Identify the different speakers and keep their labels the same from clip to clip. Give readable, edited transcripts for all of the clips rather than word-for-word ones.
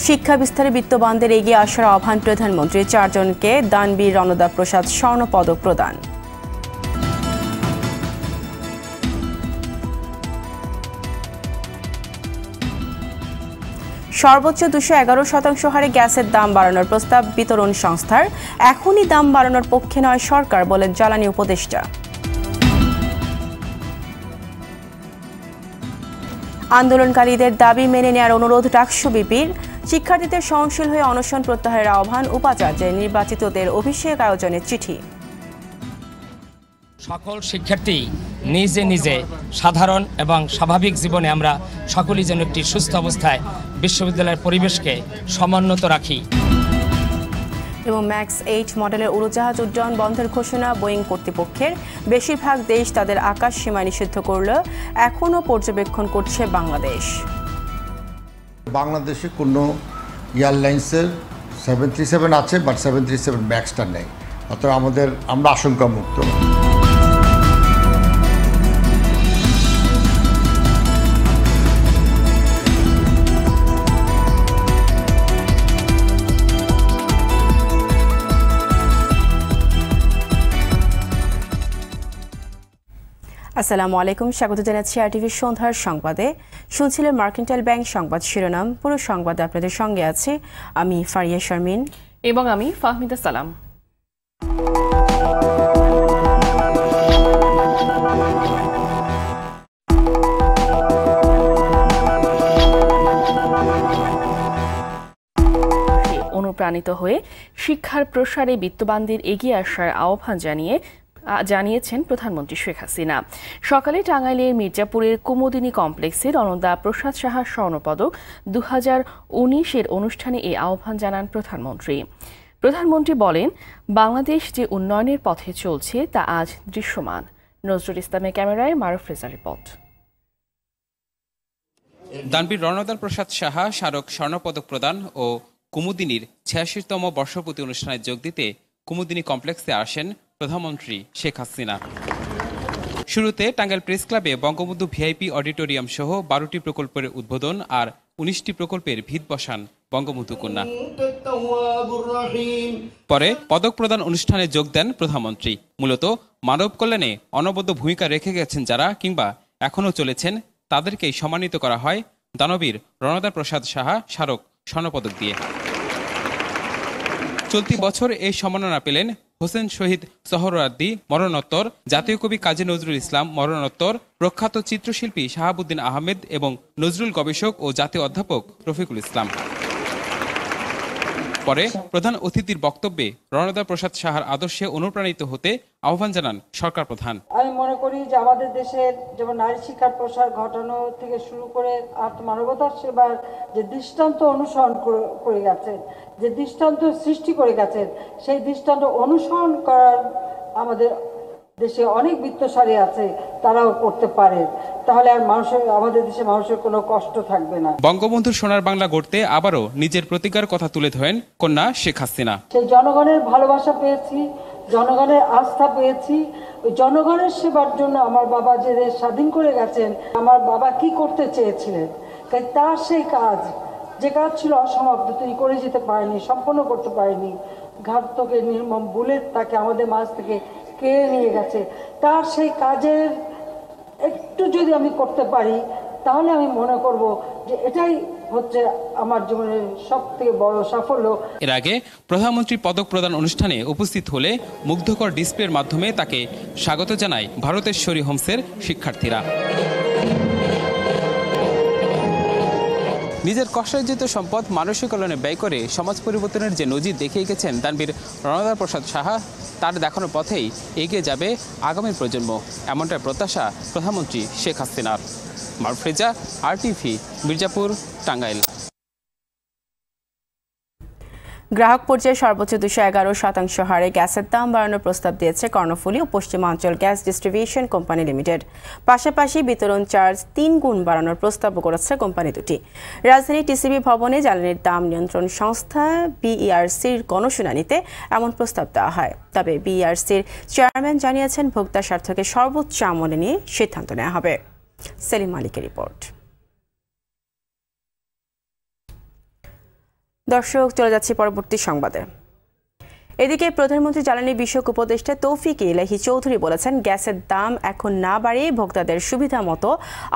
Speaker 1: শিক্ষা বিস্তারে বিত্তবানদের এগিয়ে আসার আহ্বান প্রধানমন্ত্রী, 4 জনকে দানবীর রণদা প্রসাদ স্বর্ণ পদক প্রদান। সর্বোচ্চ 211% হারে গ্যাসের দাম বাড়ানোর প্রস্তাব বিতরণ সংস্থার। এখনই দাম বাড়ানোর পক্ষে নয় সরকার, বলেন জ্বালানি উপদেষ্টা। আন্দোলনকারীদের দাবি মেনে নেওয়ার অনুরোধ ডাকসু বিপির। শিক্ষার্থীদের সহনশীল হয়ে অনশন প্রত্যাহারের আহ্বান উপাচার্যের। নির্বাচিতদের অভিষেক আয়োজনের চিঠি।
Speaker 2: সকল শিক্ষার্থী নিজে নিজে সাধারণ এবং স্বাভাবিক জীবনে আমরা সকলেই যেন একটি সুস্থ অবস্থায় বিশ্ববিদ্যালয়ের পরিবেশকে সমুন্নত রাখি।
Speaker 1: এবং ম্যাক্স 8 মডেলের উড়োজাহাজ উড্ডয়ন বন্ধের ঘোষণা বোয়িং কর্তৃপক্ষের। বেশিরভাগ দেশ তাদের আকাশ সীমা নিষিদ্ধ করলেও এখনও পর্যবেক্ষণ করছে বাংলাদেশ।
Speaker 3: বাংলাদেশে কোনো এয়ারলাইন্সের 737 আছে, বাট 737 ম্যাক্সটা নেই। অর্থাৎ আমরা আশঙ্কা মুক্ত।
Speaker 1: আসসালামু আলাইকুম, স্বাগত জানাচ্ছি আরটিভি সন্ধ্যার সংবাদে। শুনছিলেন মার্কেন্টাইল ব্যাংক সংবাদ শিরোনাম। পুরো সংবাদে আপনাদের সঙ্গে আছি আমি ফারিয়া শারমিন
Speaker 4: এবং আমি ফাহমিদা সালাম। অনুপ্রাণিত হয়ে শিক্ষার প্রসারে বিত্তবানদের এগিয়ে আসার আহ্বান জানিয়েছেন প্রধানমন্ত্রী শেখ হাসিনা। সকালে টাঙ্গাইলের মির্জাপুরের কুমুদিনী কমপ্লেক্সে রণদা প্রসাদ সাহা স্বর্ণপদক 2019-এর অনুষ্ঠানে এই আহ্বান জানান প্রধানমন্ত্রী। প্রধানমন্ত্রী বলেন, বাংলাদেশ যে উন্নয়নের পথে চলছে তা আজ দৃশ্যমান। নজরুল ইসলামের ক্যামেরায় মারুফ রেজার রিপোর্ট।
Speaker 5: দানবীর রণদা প্রসাদ সাহা স্মারক স্বর্ণপদক প্রদান ও কুমুদিনীর 86তম বর্ষপূর্তি অনুষ্ঠানে যোগ দিতে কুমুদিনী কমপ্লেক্সে আসেন প্রধানমন্ত্রী শেখ হাসিনা। শুরুতে টাঙ্গাইল প্রেস ক্লাবে বঙ্গবন্ধু ভিআইপি অডিটোরিয়াম সহ 12টি প্রকল্পের উদ্বোধন আর 19টি প্রকল্পের ভিত বসান বঙ্গবন্ধু কন্যা। পরে পদক প্রদান অনুষ্ঠানে যোগ দেন প্রধানমন্ত্রী। মূলত মানব কল্যাণে অনবদ্য ভূমিকা রেখে গেছেন যারা, কিংবা এখনও চলেছেন, তাদেরকেই সম্মানিত করা হয় দানবীর রণদা প্রসাদ সাহা স্মারক স্বর্ণপদক দিয়ে। চলতি বছর এই সম্মাননা পেলেন হোসেন শহীদ সোহরাওয়ার্দী মরণোত্তর, জাতীয় কবি কাজী নজরুল ইসলাম মরণোত্তর, প্রখ্যাত চিত্রশিল্পী শাহাবুদ্দিন আহমেদ এবং নজরুল গবেষক ও জাতীয় অধ্যাপক রফিকুল ইসলাম। পরে প্রধান অতিথির বক্তব্যে রণদা প্রসাদ সাহার আদর্শে অনুপ্রাণিত হতে আহ্বান জানান সরকার প্রধান।
Speaker 6: আমি মনে করি যে আমাদের দেশের যেমন নারী শিক্ষার প্রসার ঘটানো থেকে শুরু করে মানবতার সেবার যে দৃষ্টান্ত অনুসরণ করে গেছেন, যে দৃষ্টান্ত সৃষ্টি করে গেছেন, সেই দৃষ্টান্ত অনুসরণ করার আমাদের দেশে অনেক বিত্তশালী আছে, তারাও করতে পারে। তাহলে আর আমাদের দেশে মানুষের কোনো কষ্ট থাকবে না।
Speaker 5: বঙ্গবন্ধুর সোনার বাংলা গড়তে আবারও নিজের প্রতিজ্ঞার কথা তুলে ধরেন কন্যা শেখ হাসিনা।
Speaker 6: সেই জনগণের ভালোবাসা পেয়েছি, জনগণের আস্থা পেয়েছি। ওই জনগণের সেবার জন্য আমার বাবা যে দেশ স্বাধীন করে গেছেন, আমার বাবা কি করতে চেয়েছিলেন, তার সেই কাজ, যে কাজ ছিল অসমাপ্ত, তিনি করে যেতে পারেনি, সম্পন্ন করতে পারেনি। ঘাতকের নির্মম বুলেট তাকে আমাদের মাঝ থেকে কেড়ে নিয়ে গেছে। তার সেই কাজের একটু যদি আমি করতে পারি, তাহলে আমি মনে করব যে এটাই হচ্ছে আমার জীবনের সবথেকে বড় সাফল্য।
Speaker 5: এর আগে প্রধানমন্ত্রী পদক প্রদান অনুষ্ঠানে উপস্থিত হলে মুগ্ধকর ডিসপ্লের মাধ্যমে তাকে স্বাগত জানায় ভারতের শরী হোমসের শিক্ষার্থীরা। নিজের কষ্টার্জিত সম্পদ মানসিক কল্যাণে ব্যয় করে সমাজ পরিবর্তনের যে নজির দেখিয়ে গেছেন দানবীর রণদা প্রসাদ সাহা, তার দেখানোর পথেই এগিয়ে যাবে আগামী প্রজন্ম, এমনটাই প্রত্যাশা প্রধানমন্ত্রী শেখ হাসিনার। মারুফ রেজা, আরটিভি, মির্জাপুর, টাঙ্গাইল।
Speaker 1: গ্রাহক পর্যায়ে সর্বোচ্চ 211% হারে গ্যাসের দাম বাড়ানোর প্রস্তাব দিয়েছে কর্ণফুলী ও পশ্চিমাঞ্চল গ্যাস ডিস্ট্রিবিউশন কোম্পানি লিমিটেড। পাশাপাশি বিতরণ চার্জ 3 গুণ বাড়ানোর প্রস্তাবও করেছে কোম্পানি দুটি। রাজধানী টিসিবি ভবনে জ্বালানির দাম নিয়ন্ত্রণ সংস্থা বিইআরসির গণশুনানিতে এমন প্রস্তাব দেওয়া হয়। তবে বিইআরসির চেয়ারম্যান জানিয়েছেন, ভোক্তা স্বার্থকে সর্বোচ্চ আমলে নিয়ে সিদ্ধান্ত নেওয়া হবে। সেলিম মালিকের রিপোর্ট। দর্শক, চলে যাচ্ছি পরবর্তী সংবাদে। এদিকে প্রধানমন্ত্রী জ্বালানি বিষয়ক উপদেষ্টা তৌফিক ইলাহি চৌধুরী বলেছেন, গ্যাসের দাম এখন না বাড়িয়ে ভোক্তাদের সুবিধা মতো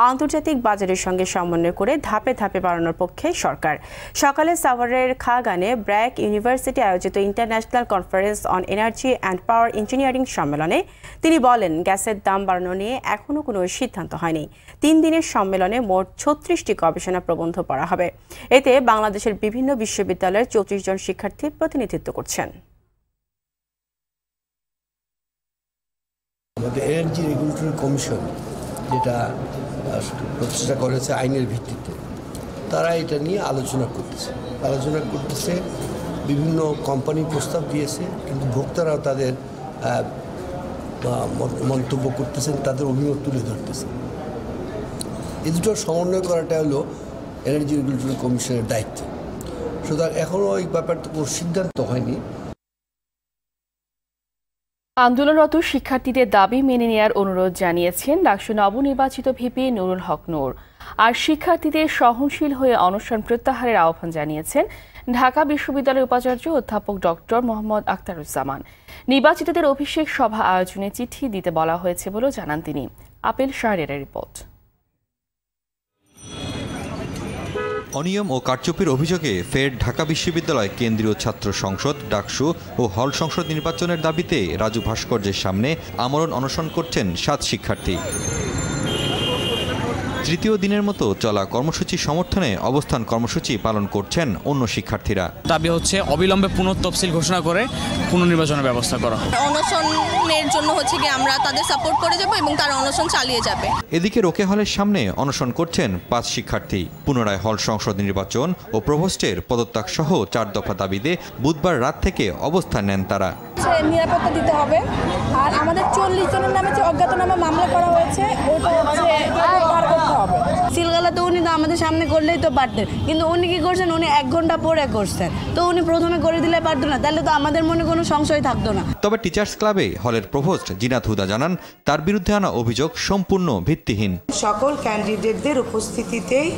Speaker 1: আন্তর্জাতিক বাজারের সঙ্গে সমন্বয় করে ধাপে ধাপে বাড়ানোর পক্ষে সরকার। সকালে সাভারের খাগানে ব্র্যাক ইউনিভার্সিটি আয়োজিত international conference on energy and power engineering সম্মেলনে তিনি বলেন, গ্যাসের দাম বাড়ানো নিয়ে এখনও কোনো সিদ্ধান্ত হয়নি। 3 দিনের সম্মেলনে মোট 36টি গবেষণা প্রবন্ধ পড়া হবে। এতে বাংলাদেশের বিভিন্ন বিশ্ববিদ্যালয়ের 34 জন শিক্ষার্থী প্রতিনিধিত্ব করছেন।
Speaker 7: আমাদের এনার্জি রেগুলেটরি কমিশন যেটা প্রতিষ্ঠা করেছে আইনের ভিত্তিতে, তারা এটা নিয়ে আলোচনা করতেছে। বিভিন্ন কোম্পানি প্রস্তাব দিয়েছে, কিন্তু ভোক্তারাও তাদের মন্তব্য করতেছেন, তাদের অভিমত তুলে ধরতেছেন। এই দুটোর সমন্বয় করাটা হলো এনার্জি রেগুলেটরি কমিশনের দায়িত্ব। সুতরাং এখনও এই ব্যাপারটা কোনো সিদ্ধান্ত হয়নি।
Speaker 4: আন্দোলনরত শিক্ষার্থীদের দাবি মেনে নেয়ার অনুরোধ জানিয়েছেন ডাকসু নবনির্বাচিত ভিপি নুরুল হক নূর। আর শিক্ষার্থীদের সহনশীল হয়ে অনশন প্রত্যাহারের আহ্বান জানিয়েছেন ঢাকা বিশ্ববিদ্যালয়ের উপাচার্য অধ্যাপক ডক্টর মোহাম্মদ আখতারুজ্জামান। নির্বাচিতদের অভিষেক সভা আয়োজনে চিঠি দিতে বলা হয়েছে বলেও জানান তিনি। আপেল শাহরিয়ারের রিপোর্ট।
Speaker 8: অনিয়ম ও কারচুপির অভিযোগে ফের ঢাকা বিশ্ববিদ্যালয় কেন্দ্রীয় ছাত্র সংসদ ডাকসু ও হল সংসদ নির্বাচনের দাবিতে রাজু ভাস্কর্যের সামনে আমরণ অনশন করছেন 7 শিক্ষার্থী। তৃতীয় দিনের মতো চলা কর্মসূচি সমর্থনে অবস্থান কর্মসূচি পালন করছেন অন্য শিক্ষার্থীরা।
Speaker 9: দাবি হচ্ছে অবিলম্বে পুনঃতফসিল ঘোষণা করে পুনর্নির্বাচনের ব্যবস্থা করা।
Speaker 10: অনশনের জন্য হচ্ছে কি আমরা তাদের সাপোর্ট করে যাব এবং তারা অনশন চালিয়ে যাবে।
Speaker 8: এদিকে রোকে হলের সামনে অনশন করছেন 5 শিক্ষার্থী। পুনরায় হল সংসদ নির্বাচন ও প্রভোস্টের পদত্যাগ সহ 4 দফা দাবিতে বুধবার রাত থেকে অবস্থান নেন তারা।
Speaker 10: নিরাপত্তা দিতে হবে, আর আমাদের 40 জনের নামে যে অজ্ঞাতনামা মামলা করা হয়েছে ওটা হচ্ছে পার করতে হবে। সিলগালা তো উনি তো আমাদের সামনে করলেই তো পারতেন, কিন্তু উনি কি করছেন, উনি 1 ঘন্টা পরে করছেন। তো উনি প্রথমে করে দিলে পারতো না, তাহলে তো আমাদের মনে কোনো সংশয় থাকতো না।
Speaker 8: তবে টিচার্স ক্লাবে হলের প্রভোস্ট জিনাত হুদা জানান, তার বিরুদ্ধে আনা অভিযোগ সম্পূর্ণ ভিত্তিহীন।
Speaker 11: সকল ক্যান্ডিডেটদের উপস্থিতিতেই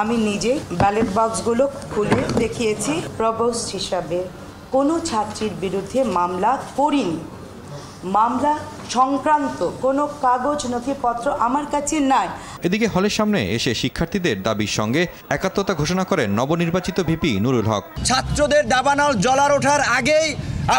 Speaker 11: আমি নিজে ব্যালট বক্সগুলো খুলে দেখিয়েছি। প্রভোস্ট হিসাবে কোনো ছাত্রীর বিরুদ্ধে মামলা করিনি। মামলা সংক্রান্ত কোনো কাগজ নথিপত্র আমার কাছে নাই।
Speaker 8: এদিকে হলের সামনে এসে শিক্ষার্থীদের দাবির সঙ্গে একাত্মতা ঘোষণা করেন নবনির্বাচিত ভিপি নুরুল হক।
Speaker 12: ছাত্রদের দাবানল জ্বলার ওঠার আগেই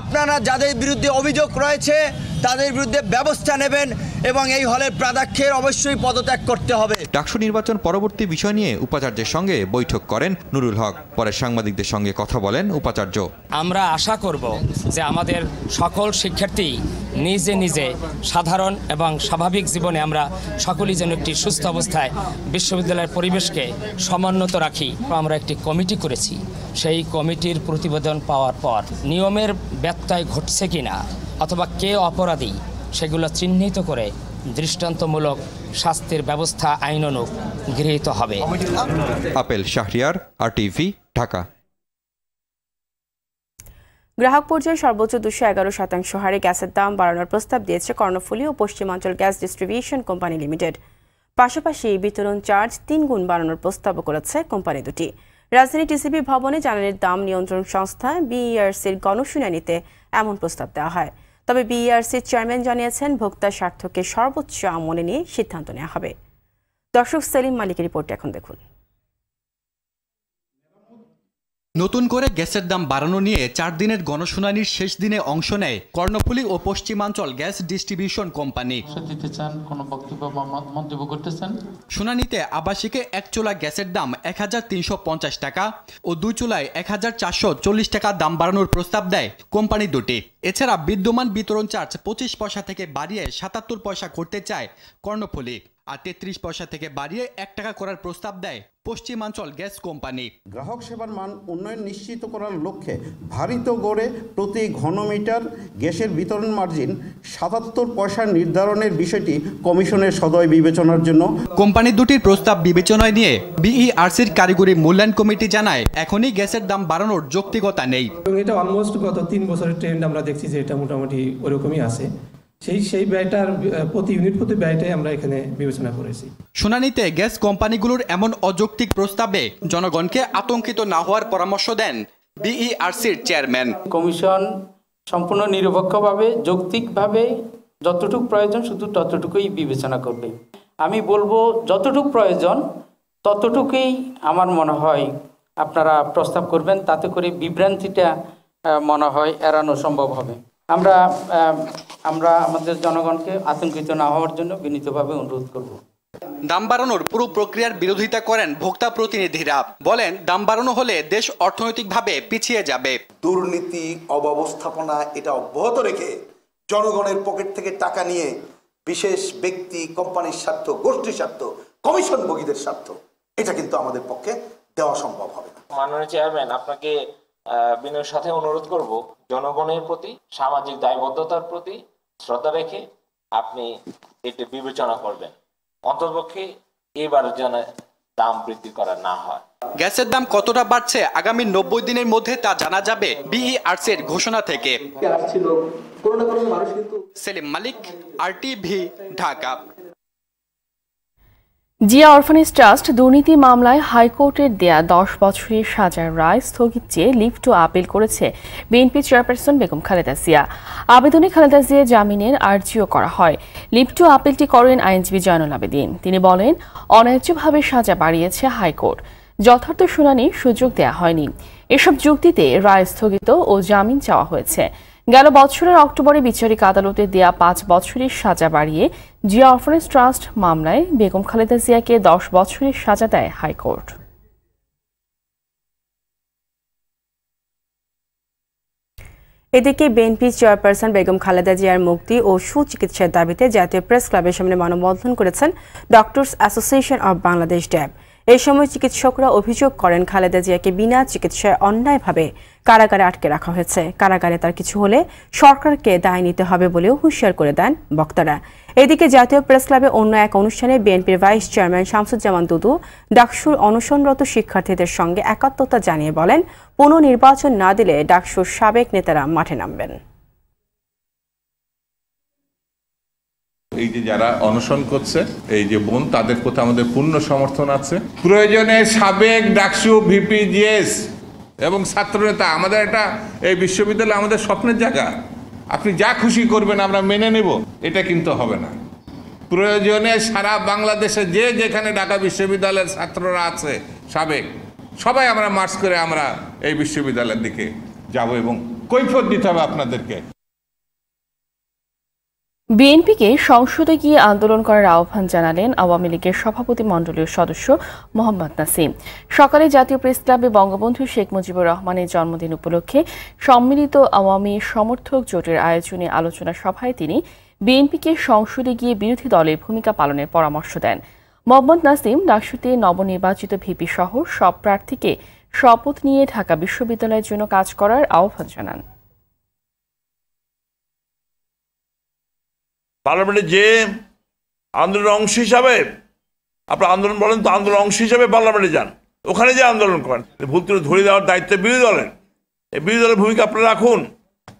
Speaker 12: আপনারা যাদের বিরুদ্ধে অভিযোগ রয়েছে তাদের বিরুদ্ধে ব্যবস্থা নেবেন এবং এই হলের প্রাধ্যক্ষের অবশ্যই পদত্যাগ করতে হবে।
Speaker 8: ডাকসু নির্বাচন পরবর্তী বিষয় নিয়ে উপাচার্যের সঙ্গে বৈঠক করেন নুরুল হক। পরে সাংবাদিকদের সঙ্গে কথা বলেন উপাচার্য।
Speaker 2: আমরা আশা করব যে আমাদের সকল শিক্ষার্থী নিজে নিজে সাধারণ এবং স্বাভাবিক জীবনে আমরা সকলেই যেন একটি সুস্থ অবস্থায় বিশ্ববিদ্যালয়ের পরিবেশকে সমুন্নত রাখি। আমরা একটি কমিটি করেছি, সেই কমিটির প্রতিবেদন পাওয়ার পর নিয়মের ব্যত্যয় ঘটছে কিনা অথবা কে অপরাধী সেগুলো চিহ্নিত করে দৃষ্টান্তমূলক শাস্তির ব্যবস্থা আইনানুগ গৃহীত হবে।
Speaker 8: Apple Shahriar, RTV, Dhaka.
Speaker 1: গ্রাহক পর্যায়ে সর্বোচ্চ 211% হারে গ্যাসের দাম বাড়ানোর প্রস্তাব দিয়েছে কর্ণফুলী ও পশ্চিমাঞ্চল গ্যাস ডিস্ট্রিবিউশন কোম্পানি লিমিটেড। পাশাপাশি বিতরণ চার্জ 3 গুণ বাড়ানোর প্রস্তাবও করেছে কোম্পানি দুটি। রাজধানী টিসিবি ভবনে জ্বালানির দাম নিয়ন্ত্রণ সংস্থা BERCর গণশুনানিতে এমন প্রস্তাব দেওয়া হয়। তবে BERCর চেয়ারম্যান জানিয়েছেন, ভোক্তার স্বার্থকে সর্বোচ্চ আমলে নিয়ে সিদ্ধান্ত নেওয়া হবে। দর্শক, সেলিম মালিকের রিপোর্ট এখন দেখুন।
Speaker 13: নতুন করে গ্যাসের দাম বাড়ানো নিয়ে 4 দিনের গণশুনানির শেষ দিনে অংশ নেয় কর্ণফুলী ও পশ্চিমাঞ্চল গ্যাস ডিস্ট্রিবিউশন কোম্পানি। শুনানিতে আবাসিকে 1 চুলা গ্যাসের দাম 1350 টাকা ও 2 চুলায় 1440 টাকা দাম বাড়ানোর প্রস্তাব দেয় কোম্পানি দুটি। এছাড়া বিদ্যমান বিতরণ চার্জ 25 পয়সা থেকে বাড়িয়ে 77 পয়সা করতে চায় কর্ণফুলী, আর 33 পয়সা থেকে বাড়িয়ে 1 টাকা করার প্রস্তাব দেয় পশ্চিমাঞ্চল গ্যাস কোম্পানি।
Speaker 14: গ্রাহক সেবার মান উন্নয়ন নিশ্চিত করার লক্ষ্যে ভারিত গড়ে প্রতি ঘনমিটার গ্যাসের বিতরণ মার্জিন 77 পয়সা নির্ধারণের বিষয়টি কমিশনের সদয় বিবেচনার জন্য
Speaker 13: কোম্পানি দুটির প্রস্তাব বিবেচনায় নিয়ে BERCর কারিগরি মূল্যায়ন কমিটি জানায়, এখনই গ্যাসের দাম বাড়ানোর যৌক্তিকতা নেই।
Speaker 15: এটা অলমোস্ট গত 3 বছরের ট্রেন্ড আমরা দেখছি যে এটা মোটামুটি ওরকমই আছে। সেই ব্যয়টার প্রতি ইউনিট প্রতি ব্যয়টাই আমরা এখানে বিবেচনা করেছি।
Speaker 13: শুনানিতে গ্যাস কোম্পানিগুলোর এমন অযৌক্তিক প্রস্তাবে জনগণকে আতঙ্কিত না হওয়ার পরামর্শ দেন বিইআরসির চেয়ারম্যান।
Speaker 16: কমিশন সম্পূর্ণ নিরপেক্ষভাবে যৌক্তিকভাবে যতটুকু প্রয়োজন শুধু ততটুকুই বিবেচনা করবে। আমি বলবো যতটুকু প্রয়োজন ততটুকুই আমার মনে হয় আপনারা প্রস্তাব করবেন, তাতে করে বিভ্রান্তিটা মনে হয় এড়ানো সম্ভব হবে। আমরা আমাদের জনগণকে আতঙ্কিত না হওয়ার জন্য বিনীতভাবে অনুরোধ করব।
Speaker 13: দাম বাড়ানোর পুরো প্রক্রিয়ার বিরোধিতা করেন ভোক্তা প্রতিনিধিরা। বলেন দাম বাড়ানো হলে দেশ অর্থনৈতিকভাবে পিছিয়ে যাবে।
Speaker 17: দুর্নীতি, অব্যবস্থাপনা এটা অব্যাহত রেখে জনগণের পকেট থেকে টাকা নিয়ে বিশেষ ব্যক্তি, কোম্পানির স্বার্থ, গোষ্ঠীর স্বার্থ, কমিশনভোগীদের স্বার্থ, এটা কিন্তু আমাদের পক্ষে দেওয়া সম্ভব হবে না।
Speaker 18: মাননীয় চেয়ারম্যান, আপনাকে বিনয়ের সাথে অনুরোধ করব, জনগণের প্রতি সামাজিক দায়বদ্ধতার প্রতি শ্রদ্ধা রেখে আপনি এটি বিবেচনা করবেন, অন্ততপক্ষে এবার যেন দাম বৃদ্ধি করা না হয়।
Speaker 13: গ্যাসের দাম কতটা বাড়ছে আগামী 90 দিনের মধ্যে তা জানা যাবে বিইআরসির ঘোষণা থেকে। Selim Malik, RTV, Dhaka.
Speaker 4: Zia orphanage trust দুর্নীতি মামলায় হাইকোর্টের দেয়া 10 বছরের সাজার রায় স্থগিত চেয়ে লিভ টু আপিল করেছে বিএনপি চেয়ারপারসন বেগম খালেদা জিয়া। আবেদনে খালেদা জিয়া জামিনের আর্জিও করা হয়। লিভ টু আপিলটি করেন আইনজীবী জয়নুল আবেদিন। তিনি বলেন, অন্যায্যভাবে সাজা বাড়িয়েছে হাইকোর্ট, যথার্থ শুনানির সুযোগ দেয়া হয়নি। এসব যুক্তিতে রায় স্থগিত ও জামিন চাওয়া হয়েছে। গেল বছরের অক্টোবরে বিচারিক আদালতে দেয়া 5 বছরের সাজা বাড়িয়ে জিয়া অরফানেজ ট্রাস্ট মামলায় বেগম খালেদা জিয়াকে 10 বছরের সাজা দেয় হাইকোর্ট।
Speaker 1: এদিকে বিএনপি চেয়ারপারসন বেগম খালেদা জিয়ার মুক্তি ও সুচিকিৎসার দাবিতে জাতীয় প্রেস ক্লাবের সামনে মানববন্ধন করেছেন ডক্টরস অ্যাসোসিয়েশন অব বাংলাদেশ ড্যাব। এই সময় চিকিৎসকরা অভিযোগ করেন খালেদা জিয়াকে বিনা চিকিৎসায় অন্যায়ভাবে কারাগারে আটকে রাখা হয়েছে। কারাগারে তার কিছু হলে সরকারকে দায় নিতে হবে বলেও হুঁশিয়ার করে দেন বক্তারা। এদিকে জাতীয় প্রেস ক্লাবে অন্য এক অনুষ্ঠানে বিএনপির ভাইস চেয়ারম্যান শামসুজ্জামান দুদু ডাকসুর অনশনরত শিক্ষার্থীদের সঙ্গে একাত্মতা জানিয়ে বলেন, পুনর্নির্বাচন না দিলে ডাকসুর সাবেক নেতারা মাঠে নামবেন।
Speaker 19: এই যে যারা অনশন করছে, এই যে বোন, তাদের প্রতি আমাদের পূর্ণ সমর্থন আছে। প্রয়োজনে সাবেক ডাকসু, ভিপি, জিএস এবং ছাত্রনেতা, আমাদের এটা এই বিশ্ববিদ্যালয় আমাদের স্বপ্নের জায়গা। আপনি যা খুশি করবেন আমরা মেনে নেব, এটা কিন্তু হবে না। প্রয়োজনে সারা বাংলাদেশে যে যেখানে ঢাকা বিশ্ববিদ্যালয়ের ছাত্ররা আছে সাবেক, সবাই আমরা মার্চ করে আমরা এই বিশ্ববিদ্যালয়ের দিকে যাব এবং কৈফিয়ত দিতে হবে আপনাদেরকে।
Speaker 4: বিএনপিকে সংসদে গিয়ে আন্দোলন করার আহ্বান জানালেন আওয়ামী লীগের সভাপতি মণ্ডলীয় সদস্য মোহাম্মদ নাসিম। সকালে জাতীয় প্রেস ক্লাবে বঙ্গবন্ধু শেখ মুজিবুর রহমানের জন্মদিন উপলক্ষে সম্মিলিত আওয়ামী সমর্থক জোটের আয়োজনে আলোচনা সভায় তিনি বিএনপিকে সংসদে গিয়ে বিরোধী দলের ভূমিকা পালনের পরামর্শ দেন। মোহাম্মদ নাসিম ডাকসুতে নবনির্বাচিত ভিপি সহ সব প্রার্থীকে শপথ নিয়ে ঢাকা বিশ্ববিদ্যালয়ের জন্য কাজ করার আহ্বান জানান।
Speaker 20: পার্লামেন্টে যে আন্দোলনের অংশ হিসাবে আপনার আন্দোলন বলেন, তো আন্দোলন অংশ হিসাবে পার্লামেন্টে যান, ওখানে যে আন্দোলন করেন। ভুল ত্রুটি ধরে দেওয়ার দায়িত্ব বিরোধী দলের। এই বিরোধী দলের ভূমিকা আপনারা রাখুন।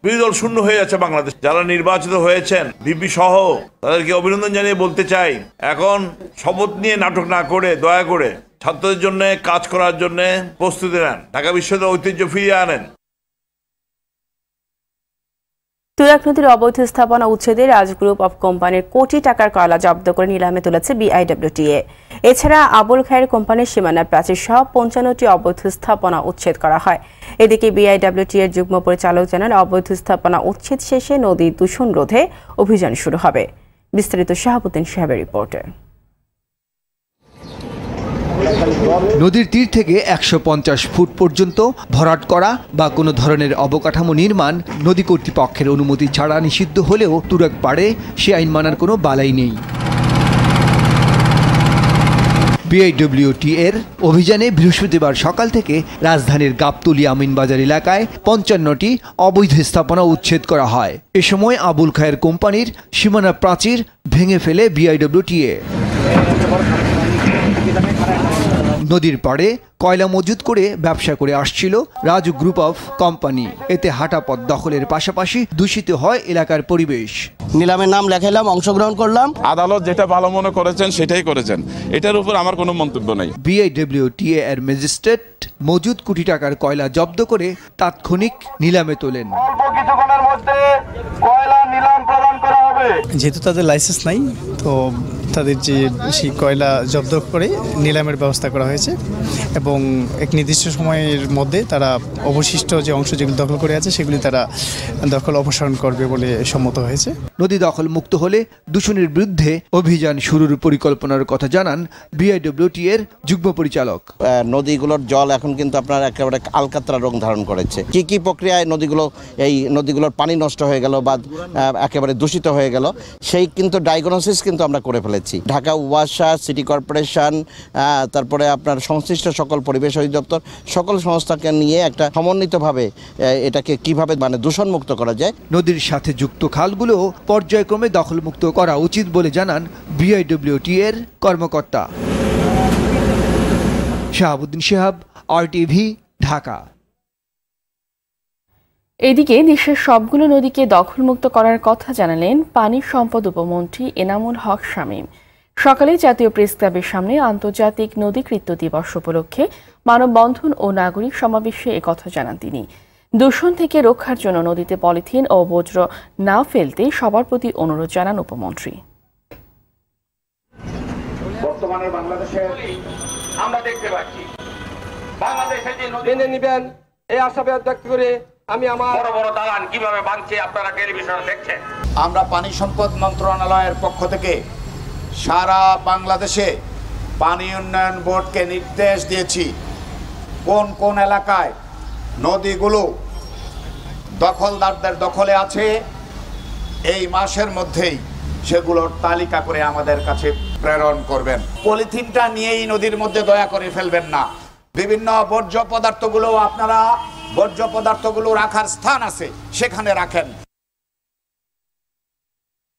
Speaker 20: বিরোধী দল শূন্য হয়ে যাচ্ছে বাংলাদেশ। যারা নির্বাচিত হয়েছেন ভিপি সহ, তাদেরকে অভিনন্দন জানিয়ে বলতে চাই, এখন শপথ নিয়ে নাটক না করে দয়া করে ছাত্রদের জন্য কাজ করার জন্য প্রস্তুতি নেন। ঢাকা বিশ্ববিদ্যালয়ের ঐতিহ্য ফিরিয়ে আনেন।
Speaker 1: তুরাগ নদীর অবৈধ স্থাপনা উচ্ছেদে রাজ গ্রুপ অব কোম্পানির কোটি টাকার কয়লা জব্দ করে নিলামে তুলেছে বিআইডব্লিউটিএ। এছাড়া আবুল খায়ের কোম্পানির সীমানা প্রাচীর সহ 55টি অবৈধ স্থাপনা উচ্ছেদ করা হয়। এদিকে বিআইডব্লিউটিএর যুগ্ম পরিচালক জানান, অবৈধ স্থাপনা উচ্ছেদ শেষে নদী দূষণ রোধে অভিযান শুরু হবে। বিস্তারিত শাহাবুদ্দিন সাহেবের রিপোর্টে।
Speaker 21: নদীর তীর থেকে 150 ফুট পর্যন্ত ভরাট করা বা কোনো ধরনের অবকাঠামো নির্মাণ নদী কর্তৃপক্ষের অনুমতি ছাড়া নিষিদ্ধ হলেও তুরাগ পাড়ে সে আইন মানার কোনো বালাই নেই। বিআইডব্লিউটি এর অভিযানে বৃহস্পতিবার সকাল থেকে রাজধানীর গাবতলী আমিনবাজার এলাকায় 55টি অবৈধ স্থাপনা উচ্ছেদ করা হয়। এ সময় আবুল খায়ের কোম্পানির সীমানা প্রাচীর ভেঙে ফেলে বিআইডব্লিউটিএ। নদীর পাড়ে কয়লা মজুত করে ব্যবসা করে আসছিল রাজু গ্রুপ অফ কোম্পানি। এতে হাঁটা পথ দখলের পাশাপাশি দূষিত হয় এলাকার পরিবেশ।
Speaker 3: নিলামের নাম লেখাইলাম, অংশগ্রহণ করলাম।
Speaker 22: আদালত যেটা ভালো মনে করেছেন সেটাই করেছেন, এটার উপর আমার কোনো মন্তব্য নেই।
Speaker 21: বিআইডব্লিউটিএ এর ম্যাজিস্ট্রেট মজুদ কোটি টাকার কয়লা জব্দ করে তাৎক্ষণিক নিলামে তোলেন।
Speaker 3: কিছুক্ষণের মধ্যে কয়লা নিলাম প্রদান করা হবে।
Speaker 23: যেহেতু তাদের লাইসেন্স নাই, তো তাদের যে সেই কয়লা জব্দ করে নিলামের ব্যবস্থা করা হয়েছে এবং এক নির্দিষ্ট সময়ের মধ্যে তারা অবশিষ্ট যে অংশ যেগুলো দখল করে আছে সেগুলি তারা দখল অপসারণ করবে বলে সম্মত হয়েছে।
Speaker 21: নদী দখল মুক্ত হলে দূষণের বিরুদ্ধে অভিযান শুরুর পরিকল্পনার কথা জানান বিআইডব্লিউটি এর যুগ্ম পরিচালক।
Speaker 3: নদীগুলোর জল এখন কিন্তু আপনার একেবারে আলকাতরা রং ধারণ করেছে। কি প্রক্রিয়ায় নদীগুলোর পানি নষ্ট হয়ে গেল বা একেবারে দূষিত হয়ে গেল, সেই কিন্তু ডায়াগনোসিস কিন্তু আমরা করে ফেলেছি। ঢাকা ওয়াসা, সিটি কর্পোরেশন, তারপরে আপনার সংশ্লিষ্ট সকল পরিবেশ অধিদপ্তর, সকল সংস্থাকে নিয়ে একটা সমন্বিতভাবে এটাকে কিভাবে দূষণমুক্ত করা যায়।
Speaker 21: নদীর সাথে যুক্ত খালগুলো পর্যায়ক্রমে দখলমুক্ত করা উচিত বলে জানান বিআইডব্লিউটি এর কর্মকর্তা। শাহাবুদ্দিন শিহাব, RTV, ঢাকা।
Speaker 4: এদিকে দেশের সবগুলো নদীকে দখলমুক্ত করার কথা জানালেন পানি সম্পদ উপমন্ত্রী এনামুল হক শামীম। সকালে জাতীয় প্রেস ক্লাবের সামনে আন্তর্জাতিক নদীকৃত্য দিবস উপলক্ষে মানববন্ধন ও নাগরিক সমাবেশে একথা জানান তিনি। দূষণ থেকে রক্ষার জন্য নদীতে পলিথিন ও বজ্র না ফেলতে সবার প্রতি অনুরোধ জানান উপমন্ত্রী।
Speaker 3: বর্তমানে বাংলাদেশে আমরা দেখতে পাচ্ছি বাংলাদেশে যে নদী নেবেন এই আশাবাদ ব্যক্ত করে আমি আমার বড় বড় দালান কিভাবে ভাঙছে আপনারা টেলিভিশনে দেখছেন। আমরা পানি সম্পদ মন্ত্রণালয়ের পক্ষ থেকে সারা বাংলাদেশে পানি উন্নয়ন বোর্ডকে নির্দেশ দিয়েছি কোন কোন এলাকায় নদীগুলো দখলদারদের দখলে আছে এই মাসের মধ্যেই সেগুলোর তালিকা করে আমাদের কাছে প্রেরণ করবেন। পলিথিনটা নিয়েই নদীর মধ্যে দয়া করে ফেলবেন না। বিভিন্ন বর্জ্য পদার্থগুলো রাখার স্থান আছে, সেখানে রাখেন।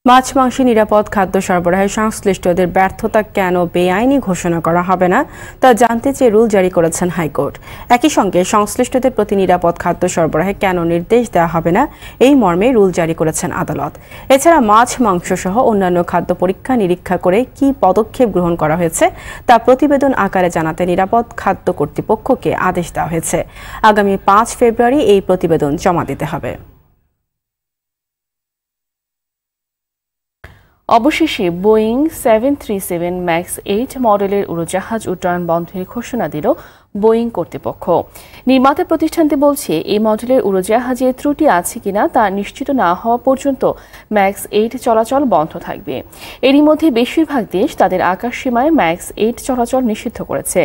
Speaker 1: মাছ মাংস নিরাপদ খাদ্য সরবরাহে সংশ্লিষ্টদের ব্যর্থতা কেন বেআইনি ঘোষণা করা হবে না তা জানতে চেয়ে রুল জারি করেছেন হাইকোর্ট। একই সঙ্গে সংশ্লিষ্টদের প্রতি নিরাপদ খাদ্য সরবরাহে কেন নির্দেশ দেওয়া হবে না এই মর্মে রুল জারি করেছেন আদালত। এছাড়া মাছ মাংস সহ অন্যান্য খাদ্য পরীক্ষা নিরীক্ষা করে কী পদক্ষেপ গ্রহণ করা হয়েছে তা প্রতিবেদন আকারে জানাতে নিরাপদ খাদ্য কর্তৃপক্ষকে আদেশ দেওয়া হয়েছে। আগামী 5 ফেব্রুয়ারি এই প্রতিবেদন জমা দিতে হবে।
Speaker 4: অবশেষে বোয়িং 737 ম্যাক্স 8 মডেলের উড়োজাহাজ উড্ডয়ন বন্ধের ঘোষণা দিল বোয়িং কর্তৃপক্ষ। নির্মাতা প্রতিষ্ঠানটি বলছে এই মডেলের উড়োজাহাজে ত্রুটি আছে কিনা তা নিশ্চিত না হওয়া পর্যন্ত ম্যাক্স 8 চলাচল বন্ধ থাকবে। এরই মধ্যে বেশিরভাগ দেশ তাদের আকাশসীমায় ম্যাক্স 8 চলাচল নিষিদ্ধ করেছে।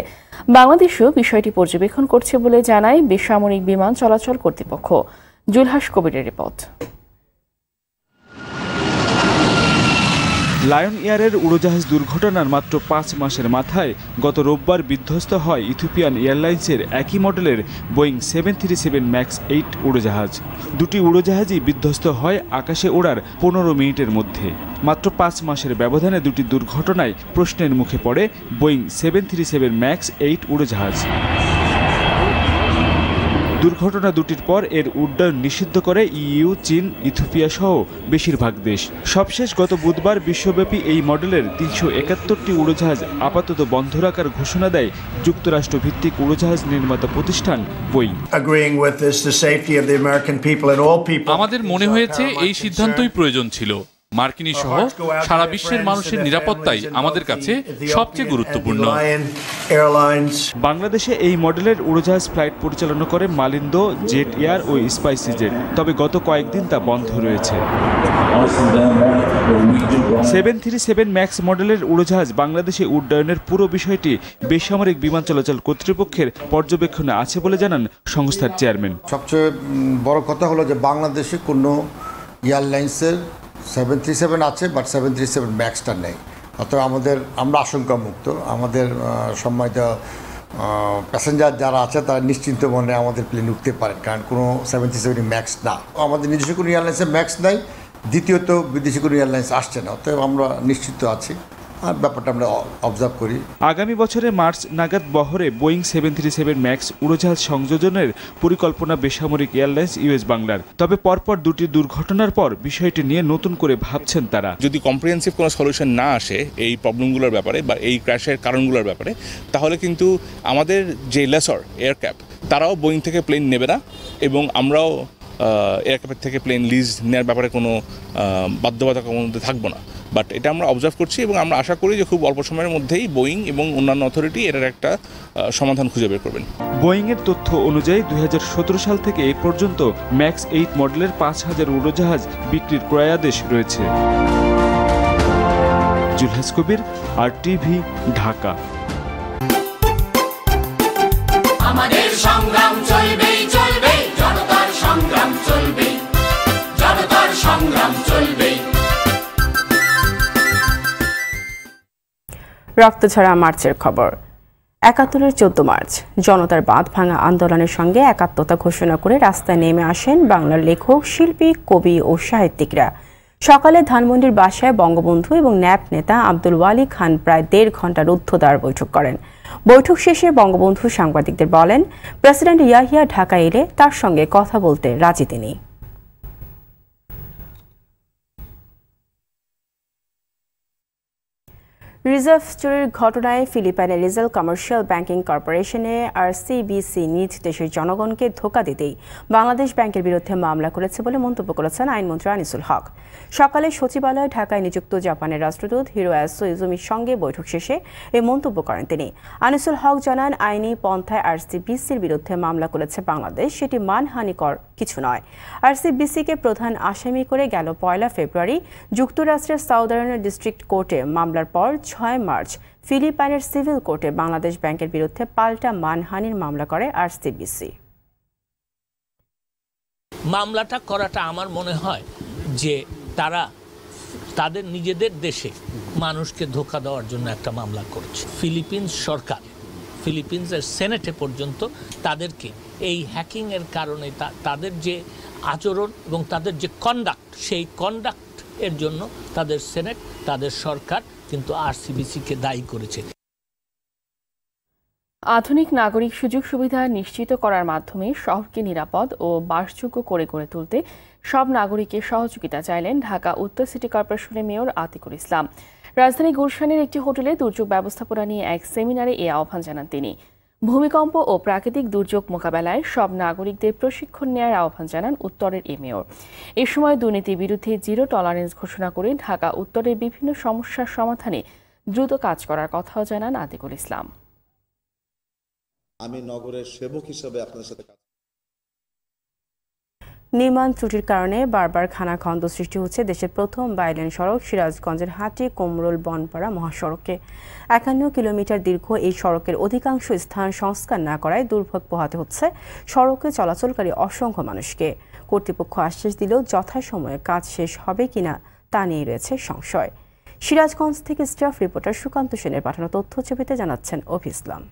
Speaker 4: বাংলাদেশও বিষয়টি পর্যবেক্ষণ করছে বলে জানায় বেসামরিক বিমান চলাচল কর্তৃপক্ষ। জুলহাস কবিরের রিপোর্ট।
Speaker 24: লায়ন এয়ারের উড়োজাহাজ দুর্ঘটনার মাত্র 5 মাসের মাথায় গত রোববার বিধ্বস্ত হয় ইথিওপিয়ান এয়ারলাইন্সের একই মডেলের বোয়িং 737 ম্যাক্স 8 উড়োজাহাজ। দুটি উড়োজাহাজই বিধ্বস্ত হয় আকাশে ওড়ার 15 মিনিটের মধ্যে। মাত্র 5 মাসের ব্যবধানে দুটি দুর্ঘটনায় প্রশ্নের মুখে পড়ে বোয়িং 737 ম্যাক্স 8 উড়োজাহাজ। দুর্ঘটনা দুটির পর এর উড্ডয়ন নিষিদ্ধ করে ইইউ, চীন, ইথিওপিয়া সহ বেশিরভাগ দেশ। সবশেষ গত বুধবার বিশ্বব্যাপী এই মডেলের 371টি উড়োজাহাজ আপাতত বন্ধ রাখার ঘোষণা দেয় যুক্তরাষ্ট্র ভিত্তিক উড়োজাহাজ নির্মাতা প্রতিষ্ঠান বোয়িং।
Speaker 25: আমাদের মনে হয়েছে এই সিদ্ধান্তই প্রয়োজন ছিল। মার্কিনী সহ সারা বিশ্বের মানুষের নিরাপত্তাই আমাদের কাছে সবচেয়ে গুরুত্বপূর্ণ।
Speaker 24: বাংলাদেশে এই মডেলের উড়োজাহাজ ফ্লাইট পরিচালনা করে মালিন্দো, জেট এয়ার ও স্পাইসি জেট, তবে গত কয়েকদিন তা বন্ধ রয়েছে। 737 ম্যাক্স মডেলের উড়োজাহাজ বাংলাদেশে উড্ডয়নের পুরো বিষয়টি বেসামরিক বিমান চলাচল কর্তৃপক্ষের পর্যবেক্ষণে আছে বলে জানান সংস্থার চেয়ারম্যান।
Speaker 26: সবচেয়ে বড় কথা হলো যে বাংলাদেশে কোনো এয়ারলাইন্সের 737 আছে, বাট 737 ম্যাক্সটা নেই। অর্থাৎ আমরা আশঙ্কা মুক্ত। আমাদের সম্মানিত প্যাসেঞ্জার যারা আছে তারা নিশ্চিন্ত মনে আমাদের প্লেন উঠতে পারেন, কারণ কোনো 737 ম্যাক্স না। আমাদের নিজস্ব কোনো এয়ারলাইন্সের ম্যাক্স নাই, দ্বিতীয়ত বিদেশি কোনো এয়ারলাইন্স আসছে না, অতএব আমরা নিশ্চিত আছি আর ব্যাপারটা আমরা অবজার্ভ করি।
Speaker 24: আগামী বছরের মার্চ নাগাদ বহরে বোয়িং 737 ম্যাক্স উড়োজাহাজ সংযোজনের পরিকল্পনা বেসামরিক এয়ারলাইন্স ইউএস বাংলার। তবে পরপর দুটি দুর্ঘটনার পর বিষয়টি নিয়ে নতুন করে ভাবছেন তারা।
Speaker 5: যদি কম্প্রিহেন্সিভ কোনো সলিউশন না আসে এই প্রবলেমগুলোর ব্যাপারে বা এই ক্র্যাশের কারণগুলোর ব্যাপারে, তাহলে কিন্তু আমাদের যে লেসর এয়ারক্যাপ তারাও বোয়িং থেকে প্লেন নেবে না এবং আমরাও এয়ারক্রাফ্টের থেকে প্লেন লিজ নেওয়ার ব্যাপারে কোনো বাধ্যবাধকতার মধ্যে থাকবো না। বাট এটা আমরা অবজার্ভ করছি এবং আমরা আশা করি যে খুব অল্প সময়ের মধ্যেই বোয়িং এবং অন্যান্য অথরিটি এটার একটা সমাধান খুঁজে বের করবেন।
Speaker 24: বোয়িংয়ের তথ্য অনুযায়ী 2017 সাল থেকে এ পর্যন্ত ম্যাক্স 8 মডেলের 5000 উড়োজাহাজ বিক্রির ক্রয়াদেশ রয়েছে। জুলহাস কবির, RTV, ঢাকা।
Speaker 6: আমাদের সংগ্রাম চলবে চলবে, জনতার সংগ্রাম চলবে, জনতার সংগ্রাম চলবে।
Speaker 1: রক্তঝরা মার্চের খবর। ৭১-এর 14 মার্চ জনতার বাঁধ ভাঙা আন্দোলনের সঙ্গে একাত্মতা ঘোষণা করে রাস্তায় নেমে আসেন বাংলার লেখক, শিল্পী, কবি ও সাহিত্যিকরা। সকালে ধানমন্ডির বাসায় বঙ্গবন্ধু এবং ন্যাপ নেতা আব্দুল ওয়ালি খান প্রায় 1.5 ঘণ্টা রুদ্ধদ্বার বৈঠক করেন। বৈঠক শেষে বঙ্গবন্ধু সাংবাদিকদের বলেন, প্রেসিডেন্ট ইয়াহিয়া ঢাকা এলে তার সঙ্গে কথা বলতে রাজি তিনি। রিজার্ভ চুরির ঘটনায় ফিলিপাইনের রিজাল কমার্শিয়াল ব্যাংকিং কর্পোরেশনে আরসিবিসি নিজ দেশের জনগণকে ধোঁকা দিতেই বাংলাদেশ ব্যাংকের বিরুদ্ধে মামলা করেছে বলে মন্তব্য করেছেন আইনমন্ত্রী আনিসুল হক। সকালে সচিবালয়ে ঢাকায় নিযুক্ত জাপানের রাষ্ট্রদূত হিরোয়াসু ইজুমির সঙ্গে বৈঠক শেষে এই মন্তব্য করেন তিনি। আনিসুল হক জানান, আইনি পন্থায় আরসিবিসির বিরুদ্ধে মামলা করেছে বাংলাদেশ, সেটি মানহানিকর কিছু নয়। আরসিবিসিকে প্রধান আসামি করে গেল 1 ফেব্রুয়ারি যুক্তরাষ্ট্রের সাউদার্ন ডিস্ট্রিক্ট কোর্টে মামলার পর 6 মার্চ ফিলিপাইনের সিভিল কোর্টে বাংলাদেশ ব্যাংকের বিরুদ্ধে পাল্টা মানহানির মামলা করে আরসিবিসি।
Speaker 7: মামলাটা করাটা আমার মনে হয় যে তারা তাদের নিজেদের দেশে মানুষকে ধোঁকা দেওয়ার জন্য একটা মামলা করছে। ফিলিপিন্স সরকার, ফিলিপিন্সের সেনেটে পর্যন্ত তাদেরকে এই হ্যাকিংয়ের কারণে তাদের যে আচরণ এবং তাদের যে কন্ডাক্ট, সেই কন্ডাক্ট এর জন্য তাদের সেনেট, তাদের সরকার কিন্তু আরসিবিসিকে দায়ী করেছে।
Speaker 4: আধুনিক নাগরিক সুযোগ সুবিধা নিশ্চিত করার মাধ্যমে শহরকে নিরাপদ ও বাসযোগ্য করে গড়ে তুলতে সব নাগরিকের সহযোগিতা চাইলেন ঢাকা উত্তর সিটি কর্পোরেশনের মেয়র আতিকুল ইসলাম। রাজধানী গুলশানের একটি হোটেলে দুর্যোগ ব্যবস্থাপনা নিয়ে এক সেমিনারে এই আহ্বান জানান তিনি। ভূমিকম্প ও প্রাকৃতিক দুর্যোগ মোকাবেলায় সব নাগরিকদের প্রশিক্ষণ নেওয়ার আহ্বান জানান উত্তরের এই মেয়র। এ সময় দুর্নীতির বিরুদ্ধে জিরো টলারেন্স ঘোষণা করে ঢাকা উত্তরের বিভিন্ন সমস্যার সমাধানে দ্রুত কাজ করার কথাও জানান আতিকুল ইসলাম।
Speaker 9: আমি নগরের সেবক হিসেবে আপনাদের সাথে
Speaker 1: নির্মাণ ত্রুটির কারণে বারবার খানাখন্দ সৃষ্টি হচ্ছে দেশের প্রথম বাইলেন সড়ক সিরাজগঞ্জের হাটি কুমরুল বনপাড়া মহাসড়কে। 51 কিলোমিটার দীর্ঘ এই সড়কের অধিকাংশ স্থান সংস্কার না করায় দুর্ভোগ পোহাতে হচ্ছে সড়কে চলাচলকারী অসংখ্য মানুষকে। কর্তৃপক্ষ আশ্বাস দিলেও যথাসময়ে কাজ শেষ হবে কিনা তা নিয়ে রয়েছে সংশয়। সিরাজগঞ্জ থেকে স্টাফ রিপোর্টার সুকান্ত সেনের পাঠানো তথ্যছবিতে জানাচ্ছেন অভি ইসলাম।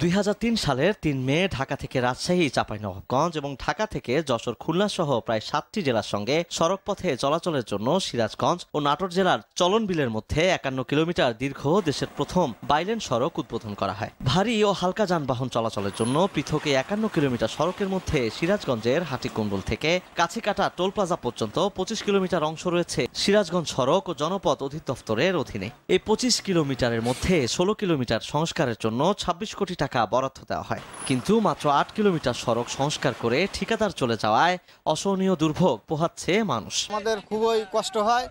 Speaker 10: 2003 সালের 3 মে ঢাকা থেকে রাজশাহী, চাঁপাইনবাবগঞ্জ এবং ঢাকা থেকে যশোর, খুলনা সহ প্রায় 7টি জেলার সঙ্গে সড়ক পথে চলাচলের জন্য সিরাজগঞ্জ ও নাটোর জেলার চলনবিলের মধ্যে 51 কিলোমিটার দীর্ঘ দেশের প্রথম বাইলেন সড়ক উদ্বোধন করা হয়। ভারী ও হালকা যানবাহন চলাচলের জন্য পৃথক 51 কিলোমিটার সড়কের মধ্যে সিরাজগঞ্জের হাটিকুণ্ডল থেকে কাছিকাটা টোল প্লাজা পর্যন্ত 25 কিলোমিটার অংশ রয়েছে সিরাজগঞ্জ সড়ক ও জনপথ অধিদপ্তরের অধীনে। এই 25 কিলোমিটারের মধ্যে 16 কিলোমিটার সংস্কারের জন্য 26 কোটি টাকা বরাদ্দ দেওয়া হয়, কিন্তু মাত্র 8 কিলোমিটার সড়ক সংস্কার করে ঠিকাদার চলে যাওয়ায় অসহনীয় দুর্ভোগ পোহাচ্ছে মানুষ।
Speaker 11: আমাদের খুবই কষ্ট হয়,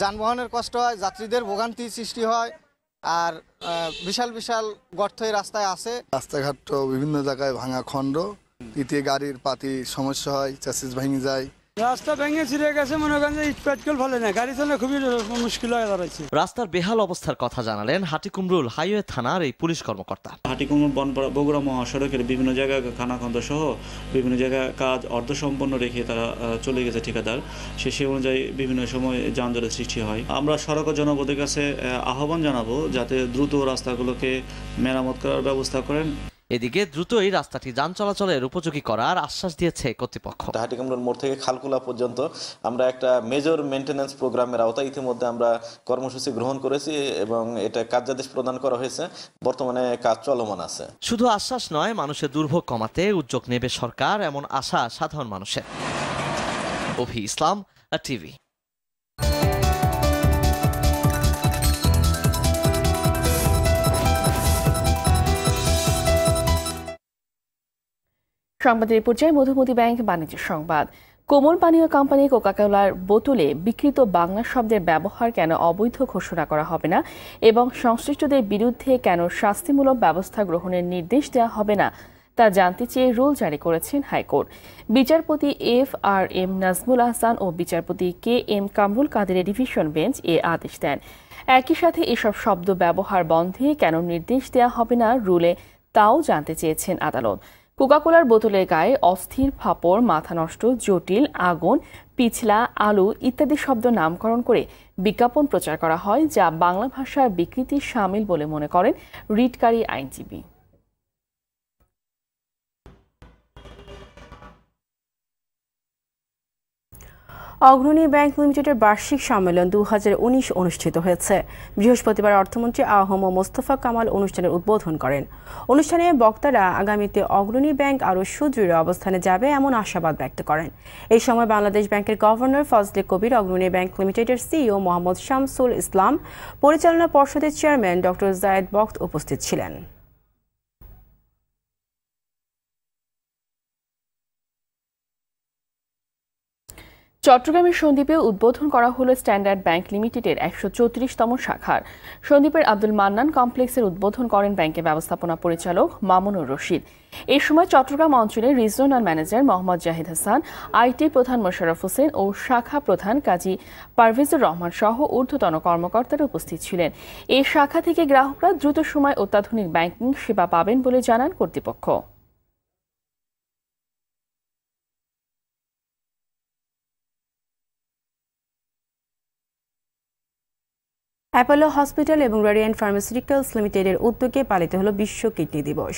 Speaker 11: যানবাহনের কষ্ট হয়, যাত্রীদের ভোগান্তি সৃষ্টি হয়, আর বিশাল বিশাল গর্ত রাস্তায় আছে।
Speaker 27: রাস্তাঘাট বিভিন্ন জায়গায় ভাঙা খণ্ড, ইতে গাড়ির পাতি সমস্যা হয়, চ্যাসিস ভেঙে যায়।
Speaker 28: রাস্তা ভেঙে ছিঁড়ে গেছে, মনে করেন যে ইটপাটকেল ফলে না, গাড়ি চলে খুবই মুশকিল হয়ে দাঁড়াচ্ছে।
Speaker 10: রাস্তার বেহাল অবস্থার কথা জানালেন হাটিকুমরুল হাইওয়ে থানার এই পুলিশ কর্মকর্তা।
Speaker 29: হাটিকুমরুল বনপাড়া বগুড়া মহাসড়কের বিভিন্ন জায়গায় খানাখন্দ সহ বিভিন্ন জায়গায় কাজ অর্ধসম্পন্ন রেখে তারা চলে গেছে ঠিকাদার। সে অনুযায়ী বিভিন্ন সময় যানজটের সৃষ্টি হয়। আমরা সড়ক ও জনপদের কাছে আহ্বান জানাবো যাতে দ্রুত রাস্তাগুলোকে মেরামত করার ব্যবস্থা করেন।
Speaker 10: এদিকে দ্রুতই রাস্তাটি যান চলাচলের উপযোগী করার আশ্বাস দিয়েছে কর্তৃপক্ষ।
Speaker 2: হাটিকামরুল মোড় থেকে খালকুলা পর্যন্ত আমরা একটা মেজর মেইনটেনেন্স প্রোগ্রামের আওতায় ইতিমধ্যে আমরা কর্মসূচি গ্রহণ করেছি এবং এটা কার্যাদেশ প্রদান করা হয়েছে। বর্তমানে কাজ চলমান আছে।
Speaker 10: শুধু আশ্বাস নয়, মানুষের দুর্ভোগ কমাতে উদ্যোগ নেবে সরকার, এমন আশা সাধারণ মানুষের। অভি ইসলাম, টিভি।
Speaker 4: সংবাদের পর্যায়ে মধুমতি ব্যাংক বাণিজ্য সংবাদ। কোমল পানীয় কোম্পানি কোকাকোলার বোতলে বিকৃত বাংলা শব্দের ব্যবহার কেন অবৈধ ঘোষণা করা হবে না এবং সংশ্লিষ্টদের বিরুদ্ধে কেন শাস্তিমূলক ব্যবস্থা গ্রহণের নির্দেশ দেওয়া হবে না তা জানতে চেয়ে রুল জারি করেছেন হাইকোর্ট। বিচারপতি FRM নাজমুল আহসান ও বিচারপতি KM কামরুল কাদেরের ডিভিশন বেঞ্চ এ আদেশ দেন। একই সাথে এসব শব্দ ব্যবহার বন্ধে কেন নির্দেশ দেওয়া হবে না রুলে তাও জানতে চেয়েছেন আদালত। কোকাকোলার বোতলের গায়ে অস্থির, ফাপড়, মাথা নষ্ট, জটিল, আগুন, পিছলা, আলু ইত্যাদি শব্দ নামকরণ করে বিজ্ঞাপন প্রচার করা হয়, যা বাংলা ভাষার বিকৃতি শামিল বলে মনে করেন রিটকারী আইনজীবী।
Speaker 1: অগ্রণী ব্যাংক লিমিটেডের বার্ষিক সম্মেলন 2019 অনুষ্ঠিত হয়েছে। বৃহস্পতিবার অর্থমন্ত্রী আহম মোস্তফা কামাল অনুষ্ঠানের উদ্বোধন করেন। অনুষ্ঠানে বক্তারা আগামীতে অগ্রণী ব্যাংক আরও সুদৃঢ় অবস্থানে যাবে এমন আশাবাদ ব্যক্ত করেন। এই সময় বাংলাদেশ ব্যাংকের গভর্নর ফজলে কবির, অগ্রণী ব্যাংক লিমিটেডের সিইও মোহাম্মদ শামসুল ইসলাম, পরিচালনা পর্ষদের চেয়ারম্যান ডক্টর জায়েদ বক্ত উপস্থিত ছিলেন।
Speaker 4: চট্টগ্রামের সন্দ্বীপে উদ্বোধন করা হলো স্ট্যান্ডার্ড ব্যাংক লিমিটেডের 134তম শাখার। সন্দ্বীপের আব্দুল মান্নান কমপ্লেক্সের উদ্বোধন করেন ব্যাংকের ব্যবস্থাপনা পরিচালক মামুনুর রশিদ। এই সময় চট্টগ্রাম অঞ্চলের regional manager Mohammad Zahid Hasan, IT প্রধান মোশাররফ হোসেন ও শাখা প্রধান কাজী পারভেজুর রহমান সহ ঊর্ধ্বতন কর্মকর্তারা উপস্থিত ছিলেন। এই শাখা থেকে গ্রাহকরা দ্রুত সময় অত্যাধুনিক ব্যাংকিং সেবা পাবেন বলে জানান কর্তৃপক্ষ।
Speaker 1: অ্যাপোলো হসপিটাল এবং রেডিয়েন্ট ফার্মাসিউটিক্যালস লিমিটেডের উদ্যোগে পালিত হলো বিশ্ব কিডনি দিবস।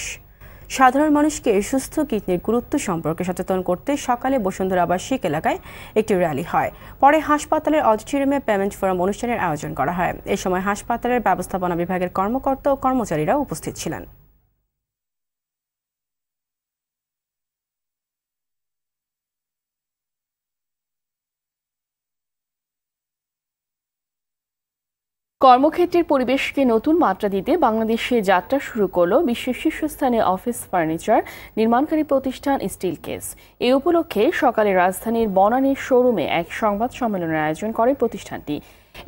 Speaker 1: সাধারণ মানুষকে সুস্থ কিডনির গুরুত্ব সম্পর্কে সচেতন করতে সকালে বসুন্ধরা আবাসিক এলাকায় একটি র্যালি হয়। পরে হাসপাতালের অডিটোরিয়ামে পেমেন্ট ফোরাম অনুষ্ঠানের আয়োজন করা হয়। এ সময় হাসপাতালের ব্যবস্থাপনা বিভাগের কর্মকর্তা ও কর্মচারীরা উপস্থিত ছিলেন।
Speaker 4: কর্মক্ষেত্রের পরিবেশকে নতুন মাত্রা দিতে বাংলাদেশে যাত্রা শুরু করল বিশ্বের শীর্ষস্থানীয় অফিস ফার্নিচার নির্মাণকারী প্রতিষ্ঠান স্টিল কেস। এই উপলক্ষে সকালে রাজধানীর বনানীর শোরুমে এক সংবাদ সম্মেলনের আয়োজন করে প্রতিষ্ঠানটি।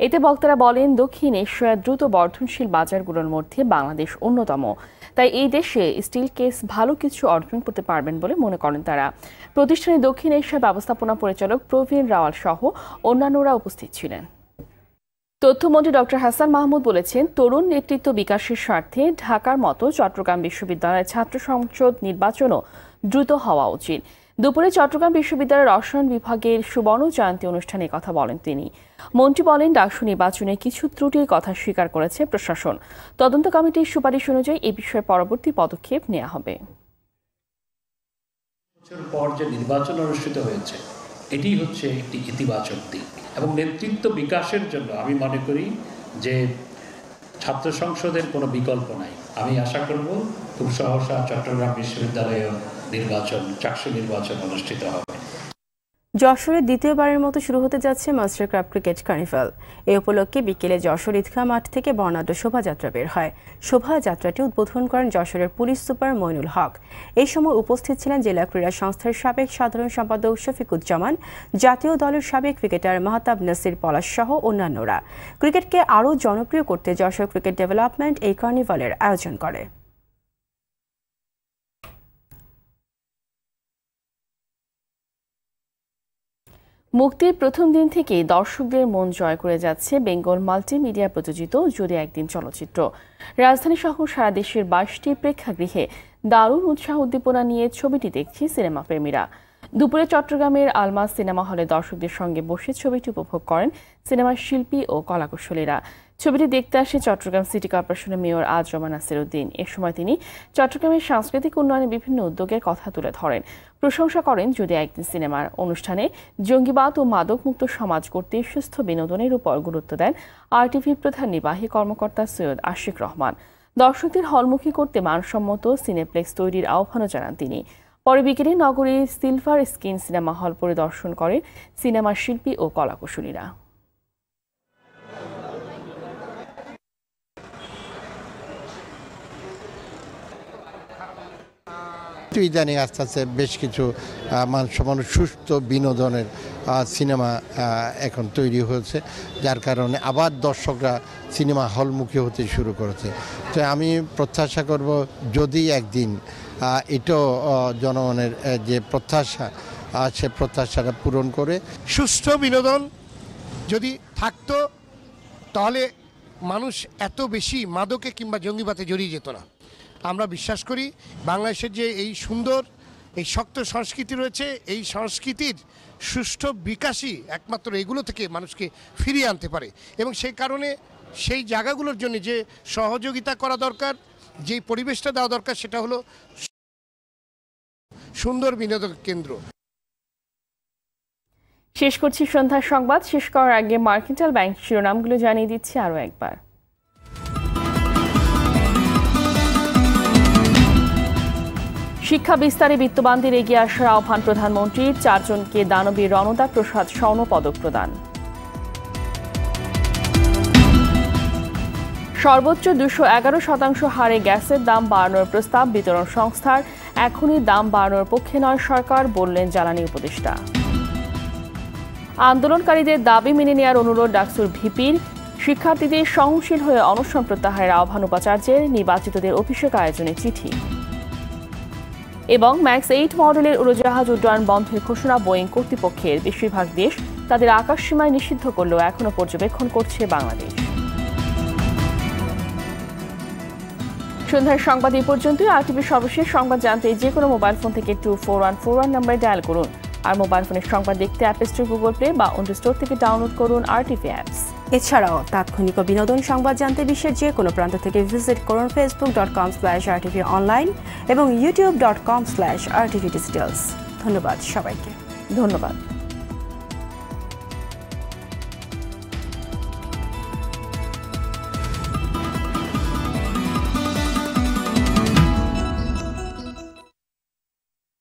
Speaker 4: এতে বক্তারা বলেন, দক্ষিণ এশিয়ার দ্রুত বর্ধনশীল বাজারগুলোর মধ্যে বাংলাদেশ অন্যতম। তাই এই দেশে স্টিল কেস ভালো কিছু অর্জন করতে পারবেন বলে মনে করেন তারা। প্রতিষ্ঠানের দক্ষিণ এশিয়া ব্যবস্থাপনা পরিচালক প্রবীণ রাওয়াল সহ অন্যান্যরা উপস্থিত ছিলেন। তথ্যমন্ত্রী ডক্টর হাসান মাহমুদ বলেছেন, তরুণ নেতৃত্ব বিকাশের স্বার্থে ঢাকার মতো চট্টগ্রাম বিশ্ববিদ্যালয়ের ছাত্র সংসদ নির্বাচনও দ্রুত হওয়া উচিত। দুপুরে চট্টগ্রাম বিশ্ববিদ্যালয়ের রসায়ন বিভাগের সুবর্ণ জয়ন্তী অনুষ্ঠানে কথা বলেন তিনি। মন্ত্রী বলেন, ডাকসু নির্বাচনে কিছু ত্রুটির কথা স্বীকার করেছে প্রশাসন। তদন্ত কমিটির সুপারিশ অনুযায়ী এ বিষয়ে পরবর্তী পদক্ষেপ নেওয়া হবে।
Speaker 8: পর যে নির্বাচন অনুষ্ঠিত হয়েছে, এটি হচ্ছে একটি ইতিবাচক দিক এবং নেতৃত্ব বিকাশের জন্য আমি মনে করি যে ছাত্র সংসদের কোনো বিকল্প নাই। আমি আশা করব খুব সহসা চট্টগ্রাম বিশ্ববিদ্যালয়ে চাকসু নির্বাচন অনুষ্ঠিত হবে।
Speaker 1: যশোরে দ্বিতীয়বারের মতো শুরু হতে যাচ্ছে মাস্টার ক্রাফট ক্রিকেট কার্নিভাল। এ উপলক্ষে বিকেলে যশোর ঈদগাহ মাঠ থেকে বর্ণাঢ্য শোভাযাত্রা বের হয়। শোভাযাত্রাটি উদ্বোধন করেন যশোরের পুলিশ সুপার মইনুল হক। এই সময় উপস্থিত ছিলেন জেলা ক্রীড়া সংস্থার সাবেক সাধারণ সম্পাদক শফিকুজ্জামান, জাতীয় দলের সাবেক ক্রিকেটার মাহতাব নাসির পলাশ সহ অন্যান্যরা। ক্রিকেটকে আরও জনপ্রিয় করতে যশোর ক্রিকেট ডেভেলপমেন্ট এই কার্নিভালের আয়োজন করে।
Speaker 4: মুক্তির প্রথম দিন থেকেই দর্শকদের মন জয় করে যাচ্ছে বেঙ্গল মাল্টিমিডিয়া প্রযোজিত যদি একদিন চলচ্চিত্র। রাজধানী সহ সারা দেশের 22টি প্রেক্ষাগৃহে দারুণ উৎসাহ উদ্দীপনা নিয়ে ছবিটি দেখছে সিনেমা প্রেমীরা। দুপুরে চট্টগ্রামের আলমাস সিনেমা হলে দর্শকদের সঙ্গে বসে ছবিটি উপভোগ করেন সিনেমার শিল্পী ও কলাকুশলীরা। ছবিটি দেখতে আসে চট্টগ্রাম সিটি কর্পোরেশনের মেয়র আজরমা নাসিরউদ্দিন। এ সময় তিনি চট্টগ্রামের সাংস্কৃতিক উন্নয়নে বিভিন্ন উদ্যোগের কথা তুলে ধরেন, প্রশংসা করেন যদি একদিন সিনেমার অনুষ্ঠানে জঙ্গিবাদ ও মাদকমুক্ত সমাজ গড়তে সুস্থ বিনোদনের উপর গুরুত্ব দেন আরটিভির প্রধান নির্বাহী কর্মকর্তা সৈয়দ আশিক রহমান। দর্শকদের হলমুখী করতে মানসম্মত সিনেপ্লেক্স তৈরির আহ্বানও জানান তিনি। পরে বিকেলে নগরীর সিলভার স্ক্রিন সিনেমা হল পরিদর্শন করেন সিনেমার শিল্পী ও কলাকুশলীরা।
Speaker 12: ইদানিং আস্তে আস্তে বেশ কিছু মানসম্পন্ন সুস্থ বিনোদনের সিনেমা এখন তৈরি হয়েছে, যার কারণে আবার দর্শকরা সিনেমা হলমুখী হতে শুরু করেছে। তো আমি প্রত্যাশা করব যদি একদিন এটাও জনগণের যে প্রত্যাশা সে প্রত্যাশাটা পূরণ করে
Speaker 13: সুষ্ঠু বিনোদন যদি থাকতো তাহলে মানুষ এত বেশি মাদকে কিংবা জঙ্গিবাদে জড়িয়ে যেত না। আমরা বিশ্বাস করি বাংলাদেশের যে এই সুন্দর এই শক্ত সংস্কৃতি রয়েছে, এই সংস্কৃতির সুষ্ঠু বিকাশই একমাত্র এগুলো থেকে মানুষকে ফিরিয়ে আনতে পারে, এবং সেই কারণে সেই জায়গাগুলোর জন্য যে সহযোগিতা করা দরকার, যে পরিবেশটা দেওয়া দরকার, সেটা হলো সুন্দর বিনোদন কেন্দ্র।
Speaker 4: শেষ করছি সন্ধ্যার সংবাদ। শেষ করার আগে মার্কেন্টাইল ব্যাংক শিরোনামগুলো জানিয়ে দিচ্ছি আরও একবার। শিক্ষা বিস্তারে বিত্তবানদের এগিয়ে আসার আহ্বান প্রধানমন্ত্রীর, 4 জনকে দানবীর রণদা প্রসাদ স্বর্ণ পদক প্রদান। সর্বোচ্চ 211% হারে গ্যাসের দাম বাড়ানোর প্রস্তাব বিতরণ সংস্থার, এখনই দাম বাড়ানোর পক্ষে নয় সরকার, বললেন জ্বালানি উপদেষ্টা। আন্দোলনকারীদের দাবি মেনে নেওয়ার অনুরোধ ডাকসুর ভিপির, শিক্ষার্থীদের সহনশীল হয়ে অনশন প্রত্যাহারের আহ্বান উপাচার্যের, নির্বাচিতদের অভিষেক আয়োজনে চিঠি। এবং ম্যাক্স 8 মডেলের উড়োজাহাজ উড্ডয়ন বন্ধের ঘোষণা বোয়িং কর্তৃপক্ষের, বেশিরভাগ দেশ তাদের আকাশসীমায় নিষিদ্ধ করলেও এখনও পর্যবেক্ষণ করছে বাংলাদেশ। সন্ধ্যার সংবাদ এই পর্যন্তই। আরটিভির সর্বশেষ সংবাদ জানতে যে কোনো মোবাইল ফোন থেকে 24141 নম্বরে ডায়াল করুন। আর মোবাইল ফোনের সংবাদ দেখতে অ্যাপ স্টোর, গুগল প্লে বা অন্য স্টোর থেকে ডাউনলোড করুন আরটিভি অ্যাপস।
Speaker 1: এছাড়াও তাৎক্ষণিক ও বিনোদন সংবাদ জানতে বিশ্বের যে কোনো প্রান্ত থেকে ভিজিট করুন facebook.com/RTV অনলাইন এবং youtube.com/RTV ডিজিটালস। ধন্যবাদ সবাইকে।
Speaker 4: ধন্যবাদ।